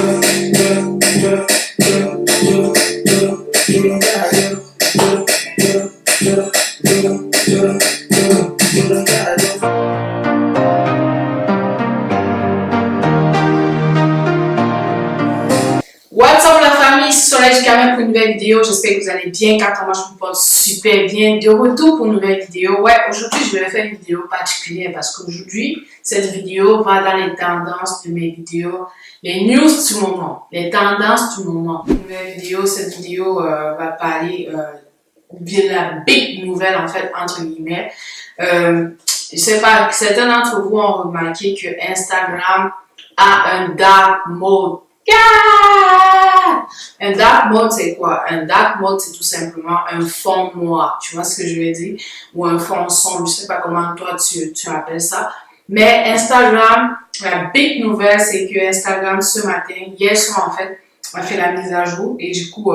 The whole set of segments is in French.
What's up la famille, c'est Soleil du Carmen pour une nouvelle vidéo. J'espère que vous allez bien. Quand moi je me porte super bien. De retour pour une nouvelle vidéo. Ouais, aujourd'hui je vais faire une vidéo particulière parce qu'aujourd'hui cette vidéo va dans les tendances de mes vidéos, les news du moment, les tendances du moment. Nouvelle vidéo, cette vidéo va parler de la big nouvelle en fait entre guillemets. Je sais pas, certains d'entre vous ont remarqué que Instagram a un dark mode. Yeah! Un dark mode, c'est quoi? Un dark mode, c'est tout simplement un fond noir. Tu vois ce que je veux dire? Ou un fond sombre. Je sais pas comment toi tu appelles ça. Mais Instagram, la big nouvelle, c'est que Instagram ce matin, hier soir en fait, a fait la mise à jour. Et du coup,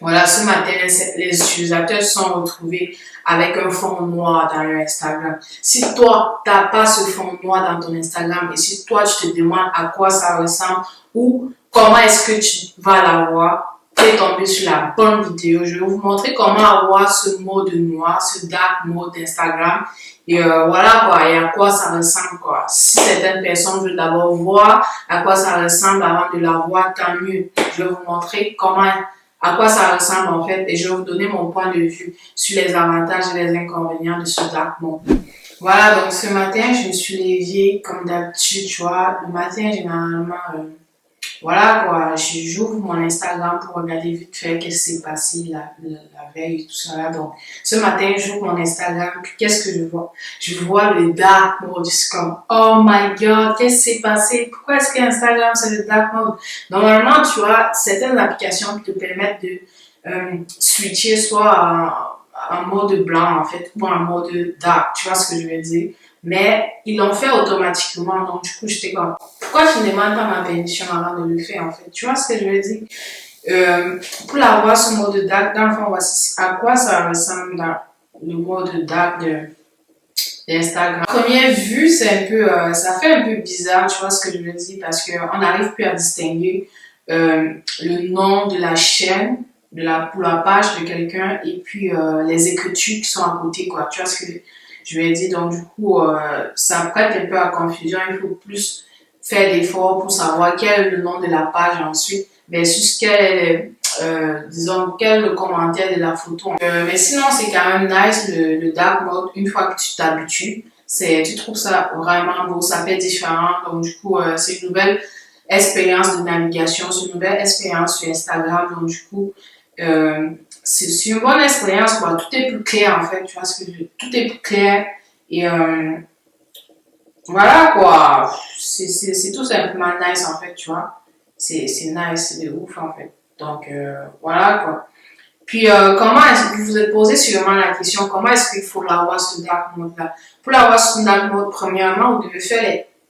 voilà, ce matin, les utilisateurs se sont retrouvés avec un fond noir dans leur Instagram. Si toi, t'as pas ce fond noir dans ton Instagram et si toi, tu te demandes à quoi ça ressemble ou comment est-ce que tu vas l'avoir, tu es tombé sur la bonne vidéo. Je vais vous montrer comment avoir ce mode noir, ce dark mode d'Instagram. Et voilà quoi, et à quoi ça ressemble quoi. Si certaines personnes veulent d'abord voir à quoi ça ressemble avant de la voir, tant mieux. Je vais vous montrer à quoi ça ressemble en fait et je vais vous donner mon point de vue sur les avantages et les inconvénients de ce dark mode. Voilà, donc ce matin, je me suis levée comme d'habitude, tu vois. Le matin, généralement, voilà quoi, j'ouvre mon Instagram pour regarder vite fait qu'est-ce qui s'est passé la veille et tout ça là. Donc, ce matin, j'ouvre mon Instagram, puis qu'est-ce que je vois? Je vois le dark mode, je suis comme, oh my god, qu'est-ce qui s'est passé? Pourquoi est-ce que Instagram c'est le dark mode? Normalement, tu vois, certaines applications qui te permettent de switcher soit en mode blanc en fait, ou en mode dark, tu vois ce que je veux dire? Mais ils l'ont fait automatiquement, donc du coup, j'étais comme, pourquoi tu ne demandes pas ma permission avant de le faire en fait? Tu vois ce que je veux dire? Pour l'avoir ce mode dark, dans le fond, voici à quoi ça ressemble dans le mode dark d'Instagram. Première vue, c'est un peu, ça fait un peu bizarre, tu vois ce que je veux dire? Parce qu'on n'arrive plus à distinguer le nom de la chaîne, pour la page de quelqu'un et puis les écritures qui sont à côté, quoi. Tu vois ce que je veux dire? Donc, du coup, ça prête un peu à confusion. Il faut plus faire d'efforts pour savoir quel est le nom de la page ensuite, versus disons, quel est le commentaire de la photo. Mais sinon, c'est quand même nice, le dark mode, une fois que tu t'habitues. Tu trouves ça vraiment beau, ça fait différent. Donc, du coup, c'est une nouvelle expérience de navigation, c'est une nouvelle expérience sur Instagram. Donc, du coup, c'est une bonne expérience, quoi. Tout est plus clair, en fait. Tu vois ce que tout est plus clair. Et voilà, quoi. C'est tout simplement nice, en fait, tu vois. C'est nice, c'est de ouf, en fait. Donc, voilà, quoi. Puis, comment est-ce que vous vous êtes posé sûrement la question, comment est-ce qu'il faut l'avoir, ce dark mode-là? Pour l'avoir, ce dark mode, premièrement, vous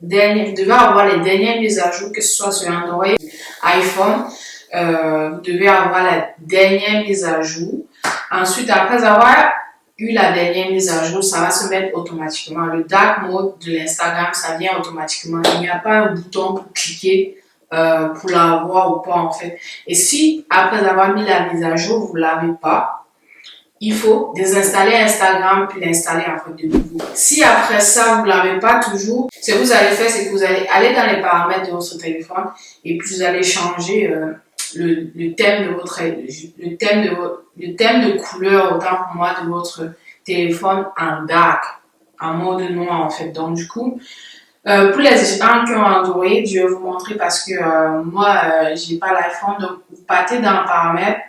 devez avoir les dernières mises à jour, que ce soit sur Android, iPhone. Vous devez avoir la dernière mise à jour. Ensuite, après avoir eu la dernière mise à jour, ça va se mettre automatiquement. Le dark mode de l'Instagram, ça vient automatiquement. Il n'y a pas un bouton pour cliquer pour l'avoir ou pas en fait. Et si après avoir mis la mise à jour, vous ne l'avez pas, il faut désinstaller Instagram puis l'installer en fait de nouveau. Si après ça, vous ne l'avez pas toujours, ce que vous allez faire, c'est que vous allez aller dans les paramètres de votre téléphone et puis vous allez changer le thème de couleur, autant pour moi, de votre téléphone en dark, en mode noir en fait. Donc du coup, pour les gens qui ont Android, je vais vous montrer parce que moi, j'ai pas l'iPhone, donc vous partez dans paramètres,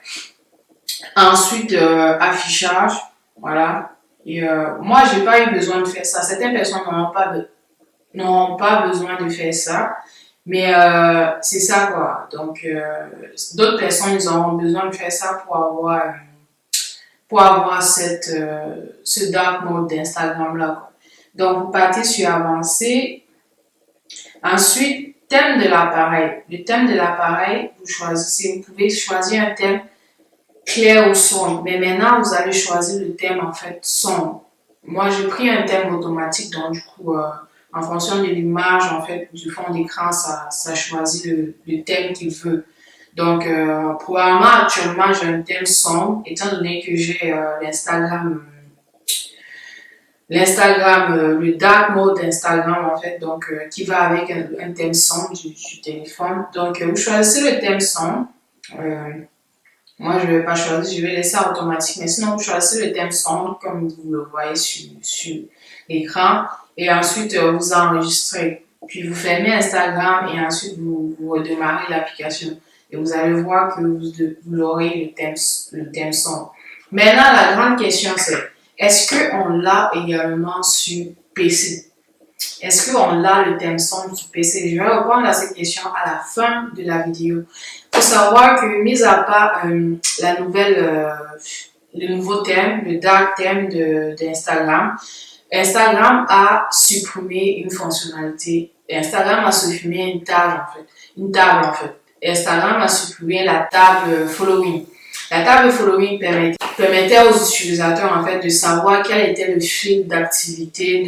ensuite affichage, voilà. Et moi, j'ai pas eu besoin de faire ça. Certaines personnes n'auront pas besoin de faire ça. Mais c'est ça quoi. Donc d'autres personnes ils auront besoin de faire ça pour avoir ce dark mode d'Instagram là quoi. Donc vous partez sur avancer. Ensuite thème de l'appareil. Le thème de l'appareil vous choisissez. Vous pouvez choisir un thème clair ou sombre. Mais maintenant vous allez choisir le thème en fait sombre. Moi j'ai pris un thème automatique donc du coup En fonction de l'image, en fait, du fond d'écran, ça choisit le thème qu'il veut. Donc, probablement, actuellement, j'ai un thème sombre, étant donné que j'ai le dark mode d'Instagram, en fait, donc, qui va avec un thème sombre du téléphone. Donc, vous choisissez le thème sombre. Euh, Moi, je ne vais pas choisir, je vais laisser automatique. Mais sinon, vous choisissez le thème sombre, comme vous le voyez sur l'écran. Et ensuite, vous enregistrez. Puis, vous fermez Instagram et ensuite, vous redémarrez l'application. Et vous allez voir que vous aurez le thème sombre. Maintenant, la grande question, c'est est-ce qu'on l'a également sur PC? Est-ce qu'on a le thème sombre sur PC? Je vais répondre à cette question à la fin de la vidéo. Il faut savoir que, mis à part le nouveau thème, le dark thème d'Instagram, Instagram a supprimé une fonctionnalité. Instagram a supprimé une table en fait. Instagram a supprimé la table following. La table following permettait aux utilisateurs en fait de savoir quel était le fil d'activité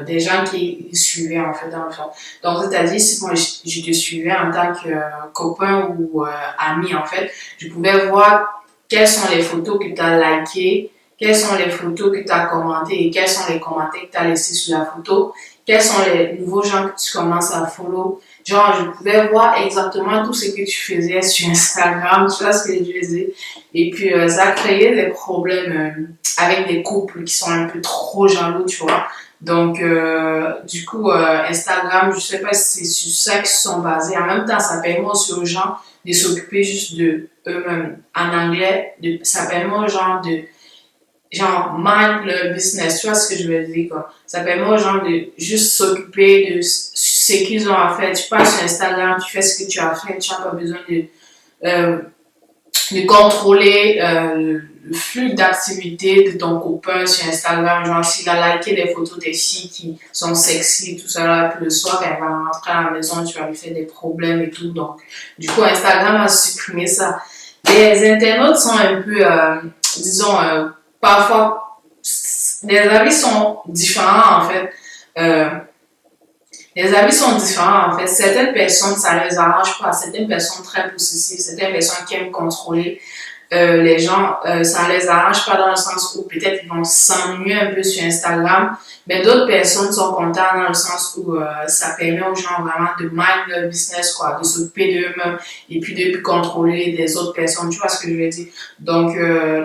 des gens qui suivaient en fait dans le fond. Donc c'est-à-dire si moi je te suivais en tant que copain ou ami en fait, je pouvais voir quelles sont les photos que tu as likées, quelles sont les photos que tu as commentées et quels sont les commentaires que tu as laissés sur la photo, quels sont les nouveaux gens que tu commences à follow. Genre, je pouvais voir exactement tout ce que tu faisais sur Instagram, tu vois ce que je veux dire. Et puis, ça a créé des problèmes avec des couples qui sont un peu trop jaloux, tu vois. Donc, du coup, Instagram, je sais pas si c'est sur ça qu'ils sont basés. En même temps, ça permet aussi aux gens de s'occuper juste de eux-mêmes. En anglais, ça permet aux gens de mind le business, tu vois ce que je veux dire, quoi. Ça permet aux gens de juste s'occuper de ce qu'ils ont à faire. Tu passes sur Instagram, tu fais ce que tu as fait, tu n'as pas besoin euh, de contrôler le flux d'activité de ton copain sur Instagram. Genre, s'il a liké des photos des filles qui sont sexy, tout ça là, puis le soir, elle va rentrer à la maison, tu vas lui faire des problèmes et tout. Donc, du coup, Instagram a supprimé ça. Les internautes sont un peu, disons, parfois, les avis sont différents en fait. Euh, les avis sont différents en fait. Certaines personnes, ça les arrange pas. Certaines personnes très possessives, certaines personnes qui aiment contrôler les gens, ça les arrange pas dans le sens où peut-être ils vont s'ennuyer un peu sur Instagram, mais d'autres personnes sont contentes dans le sens où ça permet aux gens vraiment de mind leur business, quoi, de s'occuper d'eux-mêmes et puis de contrôler les autres personnes, tu vois ce que je veux dire. Donc,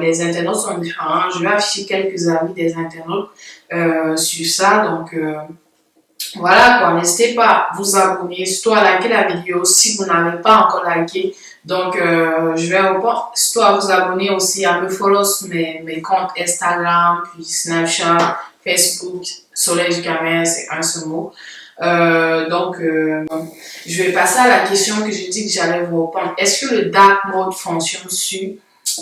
les internautes sont différents. Je vais afficher quelques avis des internautes sur ça, donc voilà quoi, n'hésitez pas à vous abonner, surtout à liker la vidéo si vous n'avez pas encore liké. Donc, je vais surtout à vous abonner aussi, à me follow sur mes comptes Instagram, puis Snapchat, Facebook, Soleil du Cameroun, c'est un seul mot. Donc, je vais passer à la question que j'ai dit que j'allais vous répondre. Est-ce que le dark mode fonctionne sur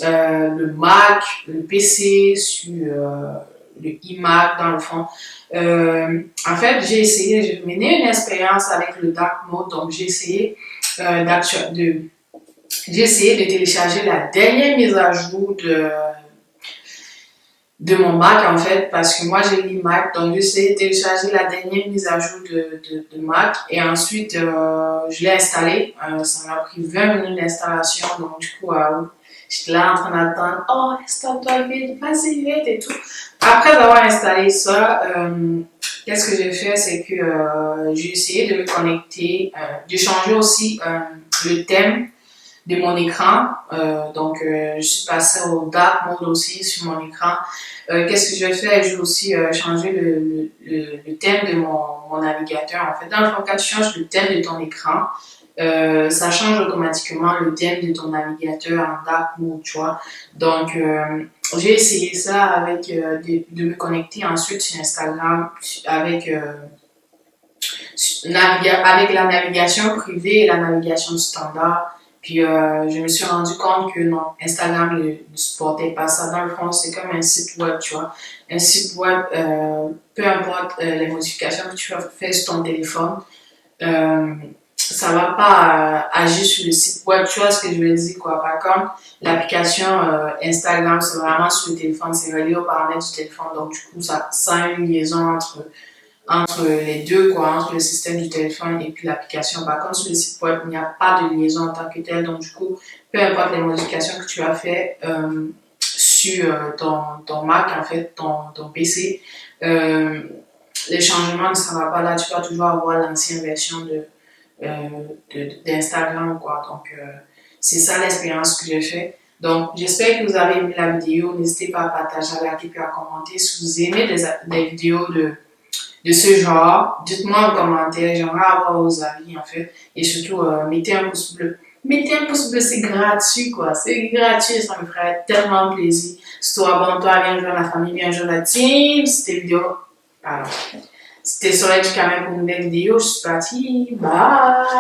le Mac, le PC, sur le iMac dans le fond? En fait, j'ai mené une expérience avec le dark mode, donc j'ai essayé de télécharger la dernière mise à jour de mon Mac en fait, parce que moi j'ai mis Mac, donc j'ai essayé de télécharger la dernière mise à jour de Mac et ensuite je l'ai installé. Ça m'a pris 20 minutes d'installation, donc du coup j'étais là en train d'attendre, oh installe-toi vite, vas-y vite et tout. Après avoir installé ça, qu'est-ce que j'ai fait, c'est que j'ai essayé de me connecter, de changer aussi le thème de mon écran. Donc, je suis passée au dark mode aussi sur mon écran. Qu'est-ce que je vais faire? Je vais aussi changer le thème de mon navigateur. En fait, dans le fond, quand tu changes le thème de ton écran, ça change automatiquement le thème de ton navigateur en dark mode, tu vois. Donc, j'ai essayé ça avec de me connecter ensuite sur Instagram avec avec la navigation privée et la navigation standard. Puis je me suis rendu compte que non, Instagram ne supportait pas ça. Dans le fond, c'est comme un site web, tu vois. Un site web, peu importe les modifications que tu vas faire sur ton téléphone, ça va pas agir sur le site web, tu vois ce que je veux dire, quoi. Par contre, l'application Instagram, c'est vraiment sur le téléphone, c'est relié aux paramètres du téléphone. Donc, du coup, ça a une liaison entre entre les deux, quoi, entre le système du téléphone et puis l'application. Par contre, sur le site web, il n'y a pas de liaison en tant que telle. Donc, du coup, peu importe les modifications que tu as fait sur ton Mac, en fait, ton PC, les changements ne seront pas là. Tu vas toujours avoir l'ancienne version d'Instagram, quoi. Donc, c'est ça l'expérience que j'ai fait. Donc, j'espère que vous avez aimé la vidéo. N'hésitez pas à partager, à liker et à commenter. Si vous aimez des vidéos de ce genre, dites-moi en commentaire. J'aimerais avoir vos avis, en fait. Et surtout, mettez un pouce bleu. Mettez un pouce bleu, c'est gratuit, quoi. C'est gratuit, ça me ferait tellement plaisir. Surtout, abonne-toi, viens jouer la famille, viens jouer la team. C'était vidéo. Alors, c'était Soleil du Cameroun pour une nouvelle vidéo. Je suis partie. Bye!